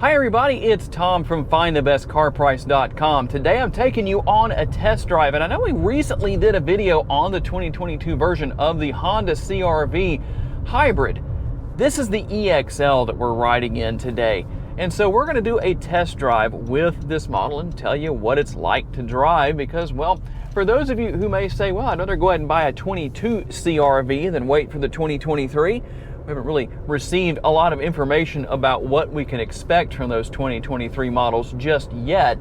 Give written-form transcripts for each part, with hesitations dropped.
Hi everybody, it's Tom from FindTheBestCarPrice.com. Today I'm taking you on a test drive, and I know we recently did a video on the 2022 version of the Honda CR-V Hybrid. This is the EXL that we're riding in today. And so we're going to do a test drive with this model and tell you what it's like to drive because, well, for those of you who may say, well, I'd rather go ahead and buy a 22 CR-V than wait for the 2023. We haven't really received a lot of information about what we can expect from those 2023 models just yet.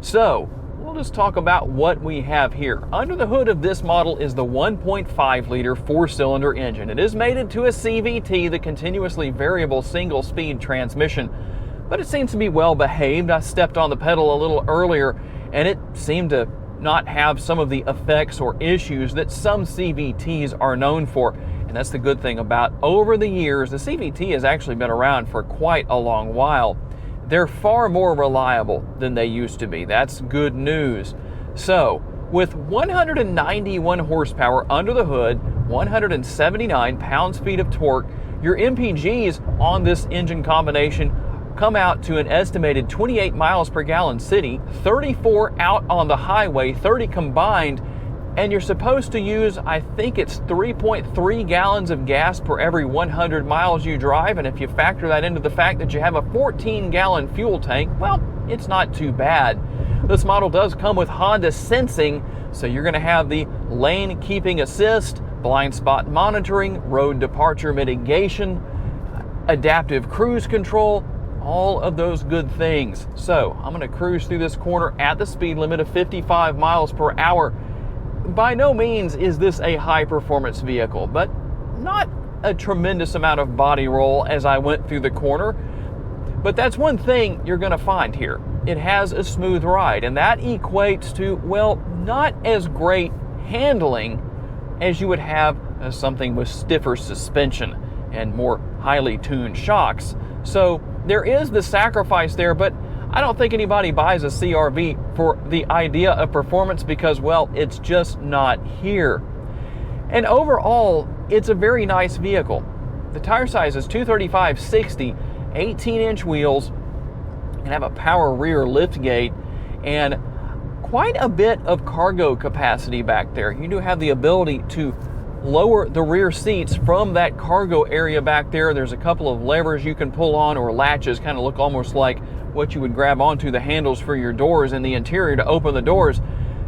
So we'll just talk about what we have here. Under the hood of this model is the 1.5 liter four-cylinder engine. It is mated to a CVT, the continuously variable single-speed transmission, but it seems to be well behaved. I stepped on the pedal a little earlier and it seemed to not have some of the effects or issues that some CVTs are known for. And that's the good thing about over the years, the CVT has actually been around for quite a long while. They're far more reliable than they used to be. That's good news. So with 191 horsepower under the hood, 179 pounds-feet of torque, your MPGs on this engine combination come out to an estimated 28 miles per gallon city, 34 out on the highway, 30 combined, and you're supposed to use, I think it's 3.3 gallons of gas per every 100 miles you drive, and if you factor that into the fact that you have a 14-gallon fuel tank, well, it's not too bad. This model does come with Honda Sensing, so you're going to have the lane keeping assist, blind spot monitoring, road departure mitigation, adaptive cruise control, all of those good things. So I'm going to cruise through this corner at the speed limit of 55 miles per hour. By no means is this a high-performance vehicle, but not a tremendous amount of body roll as I went through the corner. But that's one thing you're going to find here. It has a smooth ride, and that equates to, well, not as great handling as you would have as something with stiffer suspension and more highly tuned shocks. So there is the sacrifice there, but I don't think anybody buys a CR-V for the idea of performance because, well, it's just not here. And overall, it's a very nice vehicle. The tire size is 235/60, 18-inch wheels, and have a power rear lift gate and quite a bit of cargo capacity back there. You do have the ability to lower the rear seats from that cargo area back there. There's a couple of levers you can pull on, or latches, kind of look almost like what you would grab onto the handles for your doors in the interior to open the doors.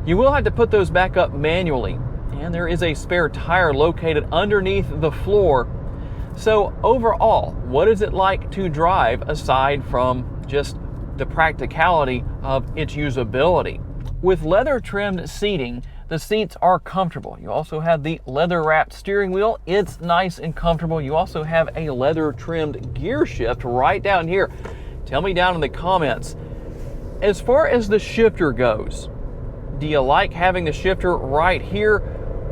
You will have to put those back up manually, and there is a spare tire located underneath the floor. So overall, what is it like to drive aside from just the practicality of its usability? With leather trimmed seating, the seats are comfortable. You also have the leather wrapped steering wheel. It's nice and comfortable. You also have a leather trimmed gear shift right down here. Tell me down in the comments. As far as the shifter goes, do you like having the shifter right here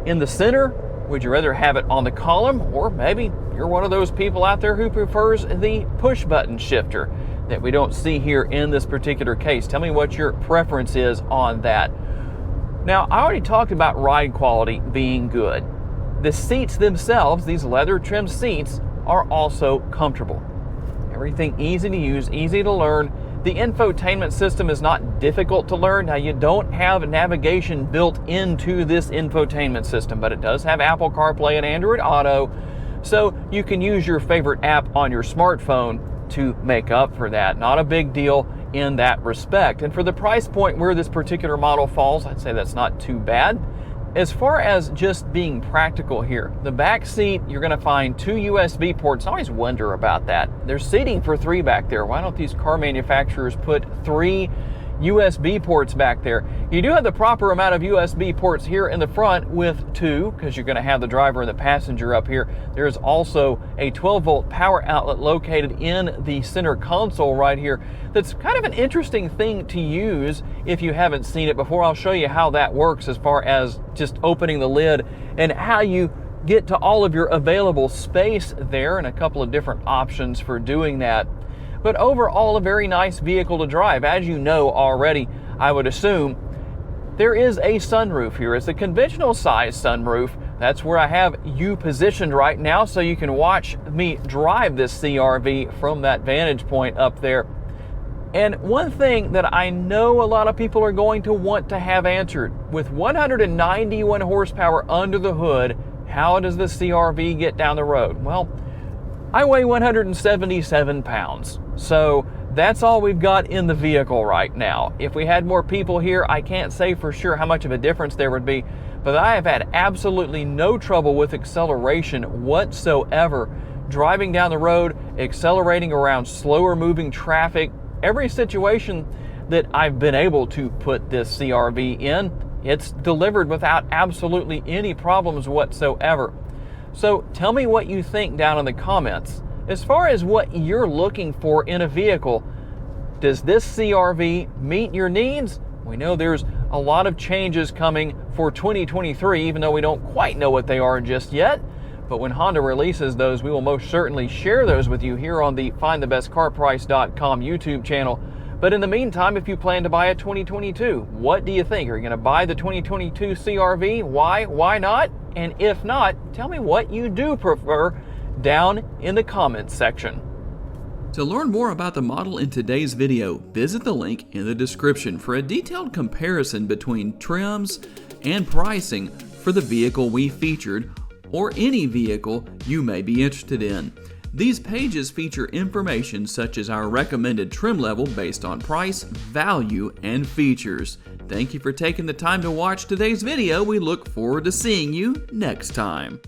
in the center? Would you rather have it on the column? Or maybe you're one of those people out there who prefers the push button shifter that we don't see here in this particular case. Tell me what your preference is on that. Now, I already talked about ride quality being good. The seats themselves, these leather trimmed seats, are also comfortable. Everything easy to use, easy to learn. The infotainment system is not difficult to learn. Now, you don't have navigation built into this infotainment system, but it does have Apple CarPlay and Android Auto, so you can use your favorite app on your smartphone to make up for that. Not a big deal in that respect. And for the price point where this particular model falls, I'd say that's not too bad. As far as just being practical here, the back seat, you're going to find 2 USB ports. I always wonder about that. There's seating for 3 back there. Why don't these car manufacturers put 3 USB ports back there? You do have the proper amount of USB ports here in the front with 2, because you're going to have the driver and the passenger up here. There's also a 12-volt power outlet located in the center console right here. That's kind of an interesting thing to use if you haven't seen it before. I'll show you how that works as far as just opening the lid and how you get to all of your available space there, and a couple of different options for doing that. But overall, a very nice vehicle to drive. As you know already, I would assume, there is a sunroof here. It's a conventional size sunroof. That's where I have you positioned right now, so you can watch me drive this CR-V from that vantage point up there. And one thing that I know a lot of people are going to want to have answered, with 191 horsepower under the hood, how does the CR-V get down the road? Well, I weigh 177 pounds, so that's all we've got in the vehicle right now. If we had more people here, I can't say for sure how much of a difference there would be, but I have had absolutely no trouble with acceleration whatsoever. Driving down the road, accelerating around slower moving traffic, every situation that I've been able to put this CR-V in, it's delivered without absolutely any problems whatsoever. So tell me what you think down in the comments. As far as what you're looking for in a vehicle, does this CR-V meet your needs? We know there's a lot of changes coming for 2023, even though we don't quite know what they are just yet. But when Honda releases those, we will most certainly share those with you here on the FindTheBestCarPrice.com YouTube channel. But in the meantime, if you plan to buy a 2022, what do you think? Are you going to buy the 2022 CR-V? Why? Why not? And if not, tell me what you do prefer down in the comments section. To learn more about the model in today's video, visit the link in the description for a detailed comparison between trims and pricing for the vehicle we featured or any vehicle you may be interested in. These pages feature information such as our recommended trim level based on price, value, and features. Thank you for taking the time to watch today's video. We look forward to seeing you next time.